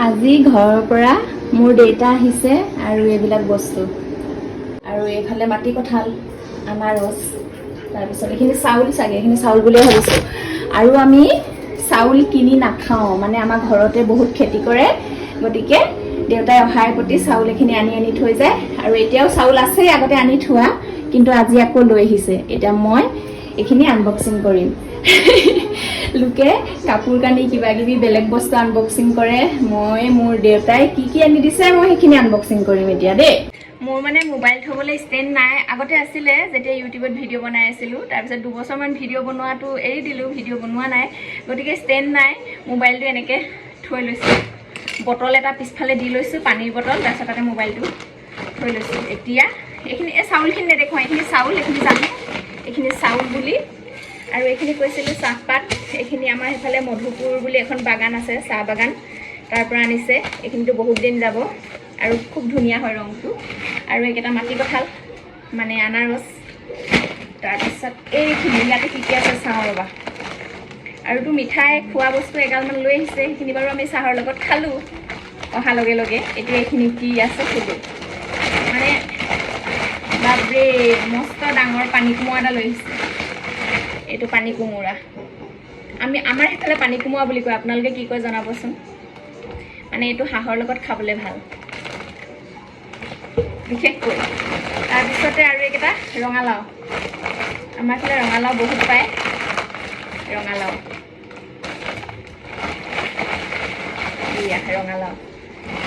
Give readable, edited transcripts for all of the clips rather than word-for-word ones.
আজি ঘৰৰ পৰা মোৰ দেউতা আহিছে আৰু এইবিলাক বস্তু আৰু এইফালে মাটি কঁঠাল আনাৰস তাৰপিছত এইখিনি চাউল চাগে এইখিনি চাউল বুলিয়ে ভাবিছোঁ আৰু আমি চাউল কিনি নাখাওঁ মানে আমাৰ ঘৰতে বহুত খেতি কৰে গতিকে দেউতাই অহাৰ প্ৰতি চাউল এইখিনি আনি থৈ যায় আৰু এতিয়াও চাউল আছে আগতে আনি থোৱা কিন্তু আজি আকৌ লৈ আহিছে এতিয়া মই এইখিনি আনবক্সিং কৰিম লোকে কাপোৰ কানি কিবা কিবি বেলেগ বস্তু আনবক্সিং কৰে মই মোৰ দেউতাই কি আনি দিছে মই সেইখিনি আনবক্সিং কৰিম এতিয়া দেই মোৰ মানে মোবাইল থবলৈ ষ্টেণ্ড নাই আগতে আছিলে যেতিয়া ইউটিউবত ভিডিঅ' বনাই আছিলোঁ তাৰপিছত 2 বছৰমান ভিডিঅ' বনোৱাটো এৰি দিলোঁ ভিডিঅ' বনোৱা নাই গতিকে ষ্টেণ্ড নাই মোবাইলটো এনেকৈ থৈ লৈছোঁ বটল এটা পিছফালে দি লৈছোঁ পানীৰ বটল তাৰপিছত তাতে মোবাইলটো থৈ লৈছোঁ এতিয়া এইখিনি এই চাউলখিনি নেদেখুৱাওঁ এইখিনি চাউল এইখিনি জানো এইখিনি চাউল বুলি আৰু এইখিনি কৈছিলোঁ চাহপাত এইখিনি আমাৰ সেইফালে মধুপুৰ বুলি এখন বাগান আছে চাহ বাগান তাৰ পৰা আনিছে এইখিনিতো বহুত দিন যাব আৰু খুব ধুনীয়া হয় ৰংটো আৰু এইকেইটা মাটি কঁঠাল মানে আনাৰস তাৰপিছত এইখিনি ইয়াতে কি কি আছে চাওঁ ৰ'বা আৰুতো মিঠাই খোৱা বস্তু এগালমান লৈ আহিছে সেইখিনি বাৰু আমি চাহৰ লগত খালোঁ অহাৰ লগে লগে এতিয়া এইখিনি কি আছে সুধোঁ মানে বাপৰে মস্ত ডাঙৰ পানী কোমোৰা এটা লৈ আহিছে এইটো পানী কোমোৰা আমাৰ সেইফালে পানী কোমোৰা বুলি কয় আপোনালোকে কি কয় জনাবচোন মানে এইটো হাঁহৰ লগত খাবলৈ ভাল বিশেষকৈ তাৰপিছতে আৰু এইকেইটা ৰঙালাও আমাৰ ফালে ৰঙালাও বহুত পায় ৰঙালাও ৰঙালাও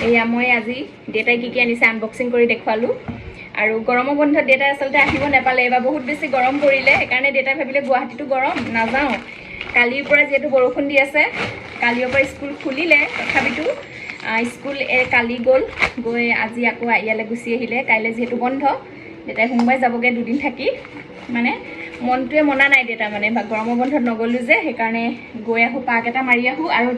এয়া মই আজি দেউতাই কি আনিছে আনবক্সিং কৰি দেখুৱালোঁ আৰু গৰমৰ বন্ধত দেউতাই আচলতে আহিব নাপালে এবাৰ বহুত বেছি গৰম পৰিলে সেইকাৰণে দেউতাই ভাবিলে গুৱাহাটীটো গৰম নাযাওঁ কালিৰ পৰা যিহেতু বৰষুণ দি আছে কালিৰ পৰা স্কুল খুলিলে তথাপিতো স্কুল কালি গৈ আজি আকৌ ইয়ালৈ গুচি আহিলে কাইলৈ যিহেতু বন্ধ দেউতাই সোমবাৰে যাবগৈ 2 দিন থাকি মানে মনটোৱে মনা নাই দেউতা মানে গৰমৰ বন্ধত নগ'লোঁ যে সেইকাৰণে গৈ আহোঁ পাক এটা মাৰি আহোঁ আৰু